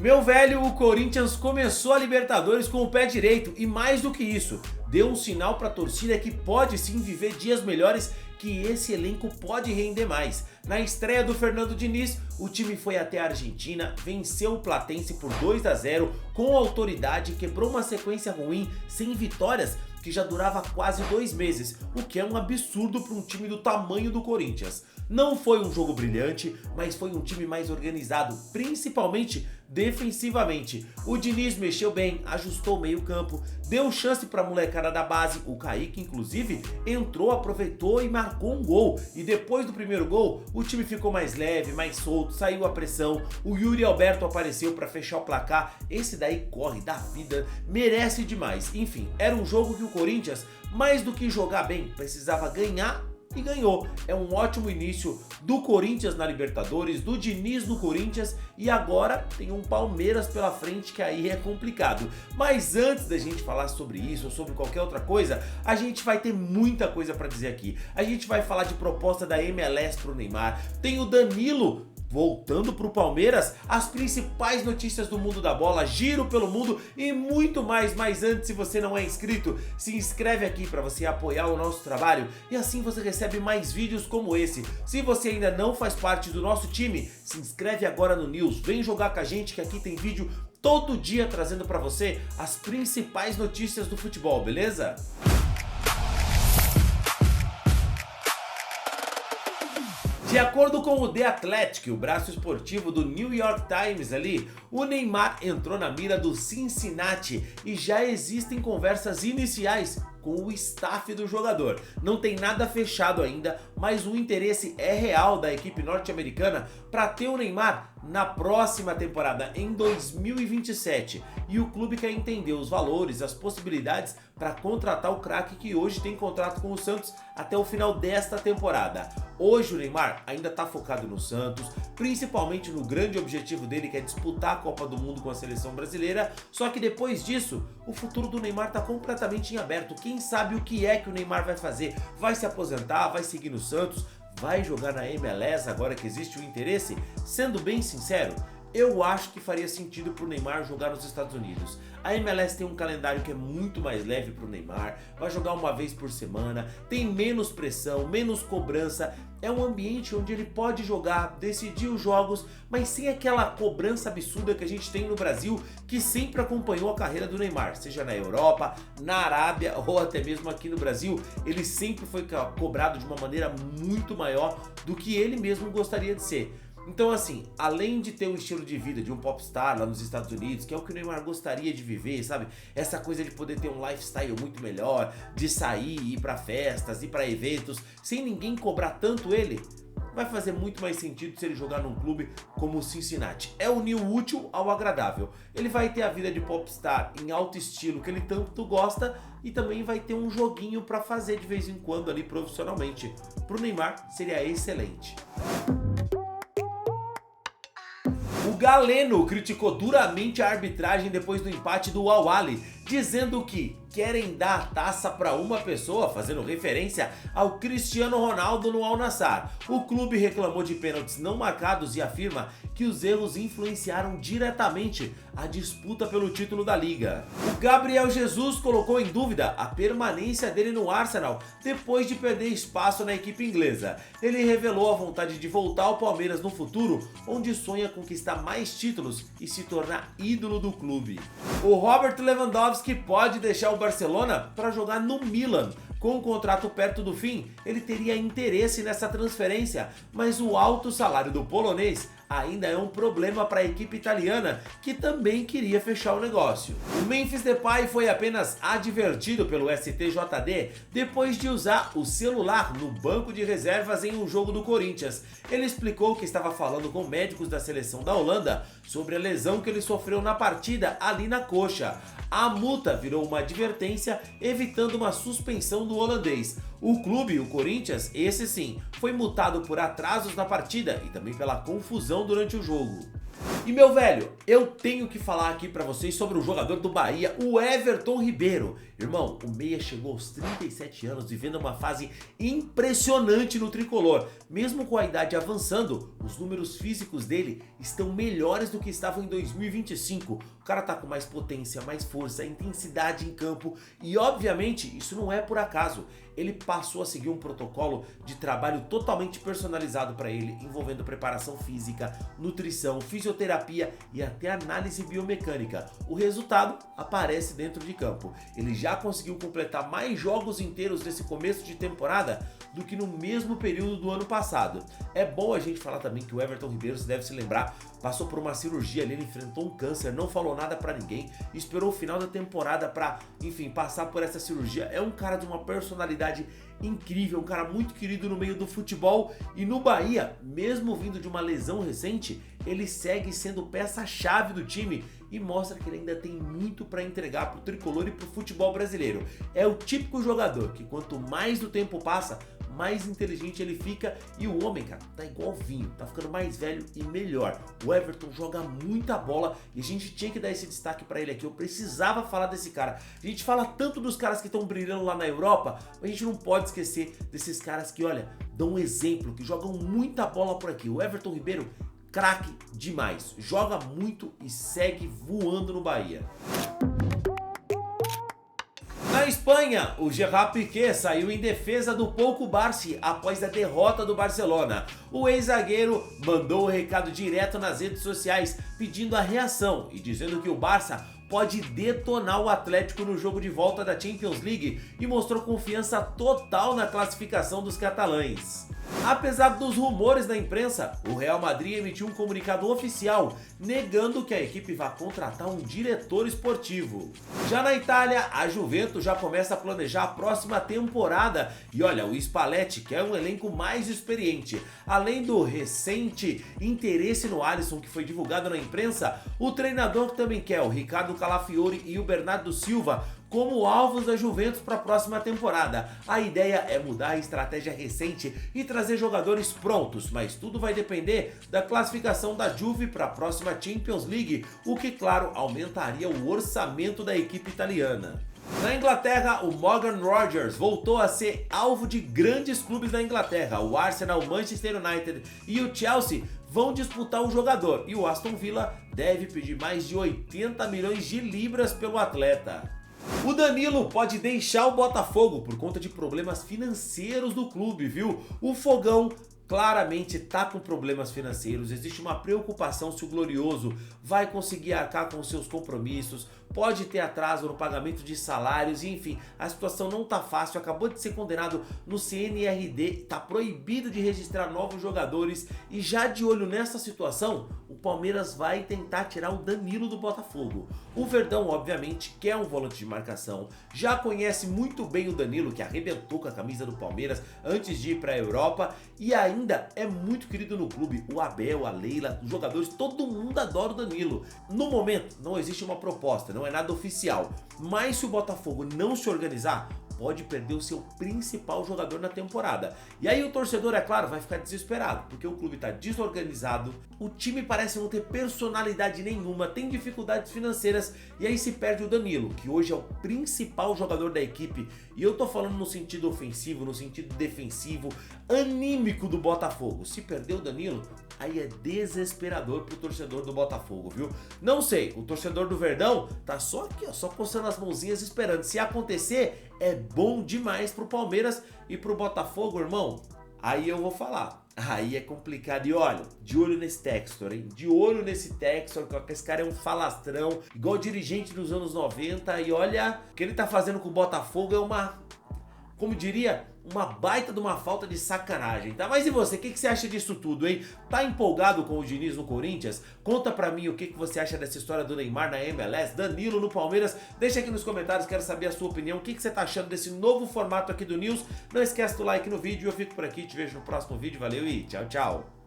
Meu velho, o Corinthians começou a Libertadores com o pé direito e mais do que isso, deu um sinal para a torcida que pode sim viver dias melhores, que esse elenco pode render mais. Na estreia do Fernando Diniz, o time foi até a Argentina, venceu o Platense por 2-0 com autoridade, quebrou uma sequência ruim, sem vitórias, que já durava quase 2 meses, o que é um absurdo para um time do tamanho do Corinthians. Não foi um jogo brilhante, mas foi um time mais organizado, principalmente defensivamente. O Diniz mexeu bem, ajustou o meio-campo, deu chance para a molecada da base, o Kaique inclusive entrou, aproveitou e marcou um gol. E depois do primeiro gol, o time ficou mais leve, mais solto, saiu a pressão, o Yuri Alberto apareceu para fechar o placar. Esse daí corre da vida, merece demais. Enfim, era um jogo que o Corinthians, mais do que jogar bem, precisava ganhar e ganhou. É um ótimo início do Corinthians na Libertadores, do Diniz no Corinthians, e agora tem um Palmeiras pela frente, que aí é complicado. Mas antes da gente falar sobre isso ou sobre qualquer outra coisa, a gente vai ter muita coisa para dizer aqui. A gente vai falar de proposta da MLS pro Neymar, tem o Danilo voltando para o Palmeiras, as principais notícias do mundo da bola, giro pelo mundo e muito mais. Mas antes, se você não é inscrito, se inscreve aqui para você apoiar o nosso trabalho e assim você recebe mais vídeos como esse. Se você ainda não faz parte do nosso time, se inscreve agora no News, vem jogar com a gente que aqui tem vídeo todo dia trazendo para você as principais notícias do futebol, beleza? De acordo com o The Athletic, o braço esportivo do New York Times ali, o Neymar entrou na mira do Cincinnati e já existem conversas iniciais com o staff do jogador. Não tem nada fechado ainda, mas o interesse é real da equipe norte-americana para ter o Neymar na próxima temporada, em 2027. E o clube quer entender os valores, as possibilidades para contratar o craque, que hoje tem contrato com o Santos até o final desta temporada. Hoje o Neymar ainda está focado no Santos, principalmente no grande objetivo dele, que é disputar a Copa do Mundo com a seleção brasileira. Só que depois disso, o futuro do Neymar está completamente em aberto. Quem sabe o que é que o Neymar vai fazer? Vai se aposentar? Vai seguir no Santos? Vai jogar na MLS agora que existe o interesse? Sendo bem sincero, eu acho que faria sentido pro Neymar jogar nos Estados Unidos. A MLS tem um calendário que é muito mais leve pro Neymar, vai jogar uma vez por semana, tem menos pressão, menos cobrança, é um ambiente onde ele pode jogar, decidir os jogos, mas sem aquela cobrança absurda que a gente tem no Brasil, que sempre acompanhou a carreira do Neymar, seja na Europa, na Arábia ou até mesmo aqui no Brasil. Ele sempre foi cobrado de uma maneira muito maior do que ele mesmo gostaria de ser. Então assim, além de ter o estilo de vida de um popstar lá nos Estados Unidos, que é o que o Neymar gostaria de viver, sabe? Essa coisa de poder ter um lifestyle muito melhor, de sair, ir pra festas, ir pra eventos, sem ninguém cobrar tanto ele, vai fazer muito mais sentido se ele jogar num clube como o Cincinnati. É unir o útil ao agradável. Ele vai ter a vida de popstar em alto estilo, que ele tanto gosta, e também vai ter um joguinho pra fazer de vez em quando ali profissionalmente. Pro Neymar seria excelente. O Galeno criticou duramente a arbitragem depois do empate do Al Ahly, dizendo que querem dar a taça para uma pessoa, fazendo referência ao Cristiano Ronaldo no Al Nassr. O clube reclamou de pênaltis não marcados e afirma que os erros influenciaram diretamente a disputa pelo título da liga. O Gabriel Jesus colocou em dúvida a permanência dele no Arsenal depois de perder espaço na equipe inglesa. Ele revelou a vontade de voltar ao Palmeiras no futuro, onde sonha conquistar mais títulos e se tornar ídolo do clube. O Robert Lewandowski pode deixar o Barcelona para jogar no Milan. Com o contrato perto do fim, ele teria interesse nessa transferência, mas o alto salário do polonês ainda é um problema para a equipe italiana, que também queria fechar o negócio. O Memphis Depay foi apenas advertido pelo STJD depois de usar o celular no banco de reservas em um jogo do Corinthians. Ele explicou que estava falando com médicos da seleção da Holanda sobre a lesão que ele sofreu na partida ali na coxa. A multa virou uma advertência, evitando uma suspensão do holandês. O clube, o Corinthians, esse sim, foi multado por atrasos na partida e também pela confusão durante o jogo. E meu velho, eu tenho que falar aqui pra vocês sobre o jogador do Bahia, o Everton Ribeiro. Irmão, o meia chegou aos 37 anos vivendo uma fase impressionante no tricolor. Mesmo com a idade avançando, os números físicos dele estão melhores do que estavam em 2025. O cara tá com mais potência, mais força, intensidade em campo e obviamente isso não é por acaso. Ele passou a seguir um protocolo de trabalho totalmente personalizado para ele, envolvendo preparação física, nutrição, fisioterapia e até análise biomecânica. O resultado aparece dentro de campo. Ele já conseguiu completar mais jogos inteiros nesse começo de temporada do que no mesmo período do ano passado. É bom a gente falar também que o Everton Ribeiro, você deve se lembrar, passou por uma cirurgia ali, ele enfrentou um câncer, não falou nada pra ninguém, esperou o final da temporada pra, enfim, passar por essa cirurgia. É um cara de uma personalidade incrível, um cara muito querido no meio do futebol e no Bahia, mesmo vindo de uma lesão recente, ele segue sendo peça-chave do time e mostra que ele ainda tem muito para entregar pro tricolor e pro futebol brasileiro. É o típico jogador que quanto mais o tempo passa, mais inteligente ele fica e o homem, cara, tá igual vinho, tá ficando mais velho e melhor. O Everton joga muita bola e a gente tinha que dar esse destaque pra ele aqui, eu precisava falar desse cara. A gente fala tanto dos caras que estão brilhando lá na Europa, mas a gente não pode esquecer desses caras que, olha, dão um exemplo, que jogam muita bola por aqui. O Everton Ribeiro, craque demais, joga muito e segue voando no Bahia. Na Espanha, o Gerard Piqué saiu em defesa do Pouco Barsi após a derrota do Barcelona. O ex-zagueiro mandou o recado direto nas redes sociais pedindo a reação e dizendo que o Barça pode detonar o Atlético no jogo de volta da Champions League e mostrou confiança total na classificação dos catalães. Apesar dos rumores da imprensa, o Real Madrid emitiu um comunicado oficial negando que a equipe vá contratar um diretor esportivo. Já na Itália, a Juventus já começa a planejar a próxima temporada e olha, o Spalletti quer um elenco mais experiente. Além do recente interesse no Alisson que foi divulgado na imprensa, o treinador também quer o Ricardo Calafiori e o Bernardo Silva como alvos da Juventus para a próxima temporada. A ideia é mudar a estratégia recente e trazer jogadores prontos, mas tudo vai depender da classificação da Juve para a próxima Champions League, o que, claro, aumentaria o orçamento da equipe italiana. Na Inglaterra, o Morgan Rogers voltou a ser alvo de grandes clubes da Inglaterra. O Arsenal, o Manchester United e o Chelsea vão disputar o jogador e o Aston Villa deve pedir mais de 80 milhões de libras pelo atleta. O Danilo pode deixar o Botafogo por conta de problemas financeiros do clube, viu? O Fogão claramente tá com problemas financeiros, existe uma preocupação se o Glorioso vai conseguir arcar com seus compromissos, pode ter atraso no pagamento de salários, e enfim, a situação não tá fácil, acabou de ser condenado no CNRD, tá proibido de registrar novos jogadores e já de olho nessa situação, o Palmeiras vai tentar tirar o Danilo do Botafogo. O Verdão, obviamente, quer um volante de marcação, já conhece muito bem o Danilo, que arrebentou com a camisa do Palmeiras antes de ir para a Europa e ainda é muito querido no clube. O Abel, a Leila, os jogadores, todo mundo adora o Danilo. No momento, não existe uma proposta, não é nada oficial, mas se o Botafogo não se organizar, pode perder o seu principal jogador na temporada. E aí o torcedor, é claro, vai ficar desesperado, porque o clube está desorganizado, o time parece não ter personalidade nenhuma, tem dificuldades financeiras, e aí se perde o Danilo, que hoje é o principal jogador da equipe, e eu tô falando no sentido ofensivo, no sentido defensivo, anímico do Botafogo. Se perder o Danilo, aí é desesperador pro torcedor do Botafogo, viu? Não sei, o torcedor do Verdão tá só aqui, ó, só coçando as mãozinhas esperando. Se acontecer, é bom demais pro Palmeiras e pro Botafogo, irmão. Aí eu vou falar, aí é complicado. E olha, de olho nesse Textor, hein? De olho nesse Textor, que esse cara é um falastrão, igual dirigente dos anos 90. E olha, o que ele tá fazendo com o Botafogo é uma, como diria, uma baita de uma falta de sacanagem, tá? Mas e você, o que você acha disso tudo, hein? Tá empolgado com o Diniz no Corinthians? Conta pra mim o que você acha dessa história do Neymar na MLS, Danilo no Palmeiras. Deixa aqui nos comentários, quero saber a sua opinião. O que você tá achando desse novo formato aqui do News? Não esquece do like no vídeo, eu fico por aqui, te vejo no próximo vídeo. Valeu e tchau, tchau!